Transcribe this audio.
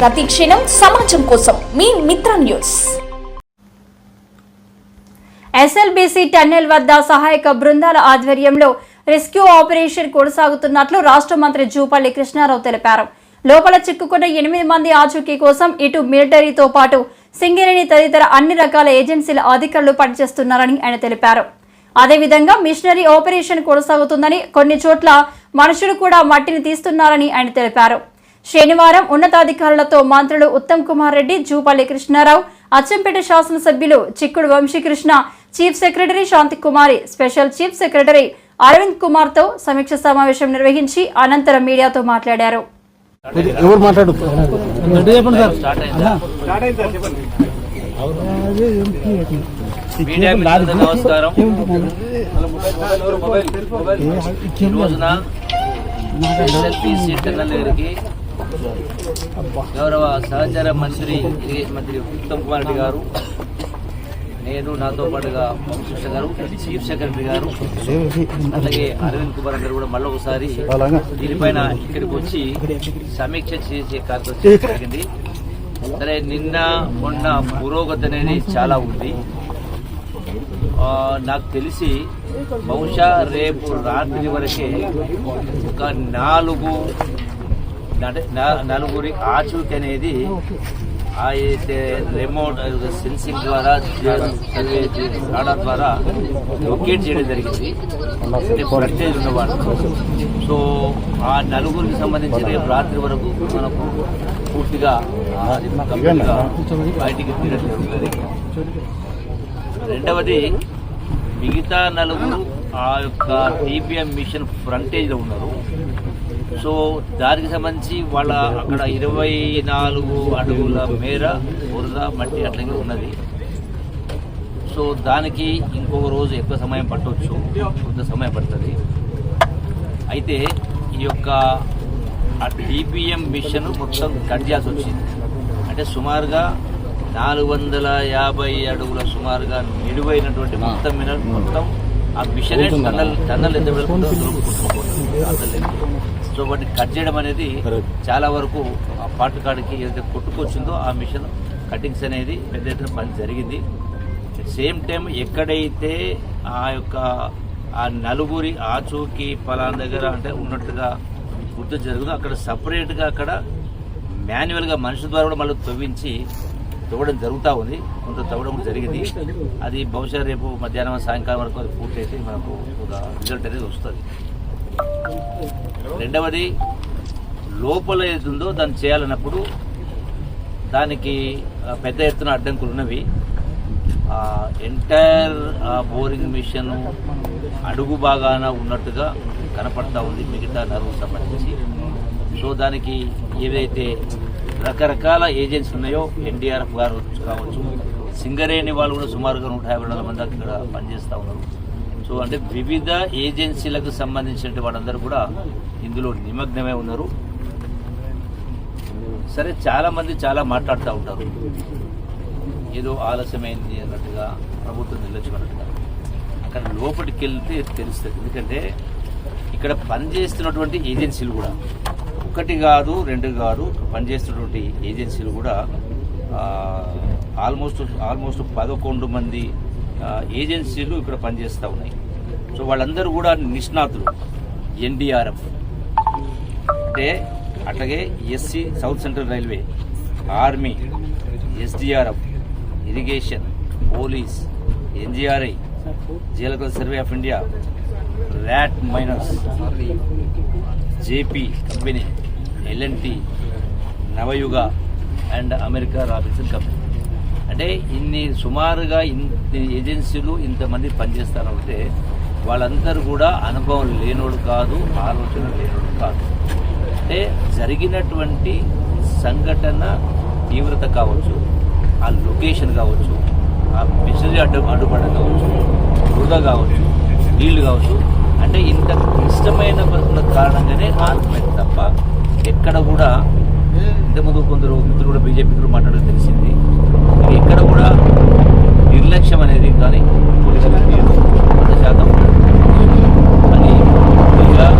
ప్రతి క్షణం సమాజం కోసం మీ మిత్ర న్యూస్. ఎస్ఎల్బీసీ టన్నెల్ వద్ద సహాయక బృందాల ఆధ్వర్యంలో రెస్క్యూ ఆపరేషన్ కొనసాగుతున్నట్లు రాష్ట్ర మంత్రి జూపల్లి కృష్ణారావు తెలిపారు. లోపల చిక్కుకున్న 8 మంది ఆచూకీ కోసం ఇటు మిలిటరీతో పాటు సింగరేణి తదితర అన్ని రకాల ఏజెన్సీల అధికారులు పనిచేస్తున్నారని ఆయన తెలిపారు. అదేవిధంగా మిషనరీ ఆపరేషన్ కొనసాగుతుందని, కొన్ని చోట్ల మనుషులు కూడా మట్టిని తీస్తున్నారని ఆయన తెలిపారు. శనివారం ఉన్నతాధికారులతో మంత్రులు ఉత్తమ్ కుమార్ రెడ్డి, జూపల్లి కృష్ణారావు, అచ్చంపేట శాసనసభ్యులు Chikkudu Vamshikrishna, chief secretary Shantikumari, special chief secretary Arvind Kumar తో సమీక్ష సమావేశం నిర్వహించి అనంతరం మీడియాతో మాట్లాడారు. నమస్కారం. ఈ రోజున ఎస్ఎల్బీసీ టన్నెల్ గారికి గౌరవ సహచార మంత్రి ఉత్తమ్ కుమార్ రెడ్డి గారు, నేను, నాతో పాటుగా వంశీకృష్ణ గారు, చీఫ్ సెక్రటరీ గారు, అలాగే అరవింద్ కుమార్ గారు కూడా మళ్ళీ ఒకసారి దీనిపైన ఇక్కడికి వచ్చి సమీక్ష చేసే కార్యక్రమం జరిగింది. సరే, నిన్న మొన్న పురోగతి అనేది చాలా ఉంది. నాకు తెలిసి బహుశా రేపు రాత్రి వరకే ఒక నలుగురి ఆచూకీ అనేది అయితే రిమోట్ సెన్సింగ్ ద్వారా రావడం ద్వారా లొకేట్ చేయడం జరిగింది. ఫ్రంటేజ్ ఉన్నవాడు. సో ఆ నలుగురికి సంబంధించి రేపు రాత్రి వరకు మనకు పూర్తిగా బయటికి తీయడం జరుగుతుంది. రెండవది, మిగతా నలుగురు ఆ యొక్క టీపీఎం మిషన్ ఫ్రంటేజ్లో ఉన్నారు. సో దానికి సంబంధించి వాళ్ళ అక్కడ 24 అడుగుల మేర బురద మట్టి అట్లాగే ఉన్నది. సో దానికి ఇంకొక రోజు ఎక్కువ సమయం పట్టవచ్చు, కొంత సమయం పడుతుంది. అయితే ఈ యొక్క ఆ టీపీఎం మిషన్ మొత్తం కట్ చేయాల్సి వచ్చింది. అంటే సుమారుగా 450 అడుగుల సుమారుగా నిలువైనటువంటి మొత్తం ఆ మిషన్ టన్నల్ ఎంత సో వాటిని కట్ చేయడం అనేది చాలా వరకు ఆ పాటు కాడికి ఏదైతే కొట్టుకొచ్చిందో ఆ మిషన్ కటింగ్స్ అనేది పెద్ద ఎత్తున పని జరిగింది. సేమ్ టైం ఎక్కడైతే ఆ యొక్క ఆ నలుగురి ఆచూకీ పలానా దగ్గర అంటే ఉన్నట్టుగా గుర్తు జరుగుతుందో అక్కడ సపరేట్గా అక్కడ మాన్యువల్గా మనుషుల ద్వారా కూడా మళ్ళీ తవ్వడం జరుగుతూ ఉంది. కొంత తవ్వడం జరిగింది. అది బహుశా రేపు మధ్యాహ్నం సాయంకాలం వరకు అది పూర్తయితే మనకు ఒక రిజల్ట్ అనేది వస్తుంది. రెండవది, లోపల ఏదుందో దాన్ని చేయాలన్నప్పుడు దానికి పెద్ద ఎత్తున అడ్డంకులు ఉన్నవి. ఎంటైర్ బోరింగ్ మిషన్ అడుగు బాగాన ఉన్నట్టుగా కనపడతా ఉంది మిగతా నరువు సంబంధించి. సో దానికి ఏదైతే రకరకాల ఏజెన్సీలు ఉన్నాయో, ఎన్డీఆర్ఎఫ్ గారు కావచ్చు, సింగరేణి వాళ్ళు కూడా సుమారుగా 150 మంది అక్కడ పనిచేస్తూ ఉన్నారు. సో అంటే వివిధ ఏజెన్సీలకు సంబంధించిన వాళ్ళందరూ కూడా ఇందులో నిమగ్నమై ఉన్నారు. సరే, చాలా మంది చాలా మాట్లాడుతూ ఉంటారు, ఏదో ఆలస్యమైంది అన్నట్టుగా, ప్రభుత్వం నిర్లక్ష్యం అన్నట్టుగా. అక్కడ లోపలికి వెళ్తే తెలుస్తుంది. ఎందుకంటే ఇక్కడ పనిచేస్తున్నటువంటి ఏజెన్సీలు కూడా 1 కాదు 2 కాదు, పనిచేస్తున్నటువంటి ఏజెన్సీలు కూడా ఆల్మోస్ట్ 11 మంది ఏజెన్సీలు ఇక్కడ పనిచేస్తూ ఉన్నాయి. సో వాళ్ళందరూ కూడా నిష్ణాతులు. ఎన్డీఆర్ఎఫ్ అంటే అట్లాగే SC south central railway, army, SDRF, irrigation, police, NGRI, geological survey of India, rat miners, JP company, LNT, Navayuga and America Robinson company. అంటే సుమారుగా ఇన్ని ఏజెన్సీలు ఇంతమంది పనిచేస్తారంటే వాళ్ళందరూ కూడా అనుభవం లేనోడు కాదు, ఆలోచన లేనోడు కాదు. అంటే జరిగినటువంటి సంఘటన తీవ్రత కావచ్చు, ఆ లొకేషన్ కావచ్చు, ఆ మిషనరీ అడ్డుపడ కావచ్చు, వృధా కావచ్చు, నీళ్లు కావచ్చు, అంటే ఇంత క్లిష్టమైన కారణంగానే ఆగిపోయింది తప్ప ఎక్కడ కూడా. ఇంతకుముందు కొందరు మిత్రులు కూడా బీజేపీ మాట్లాడడం తెలిసింది. ఎక్కడ కూడా నిర్లక్ష్యం అనేది కానీ పోలీసులు 100% అది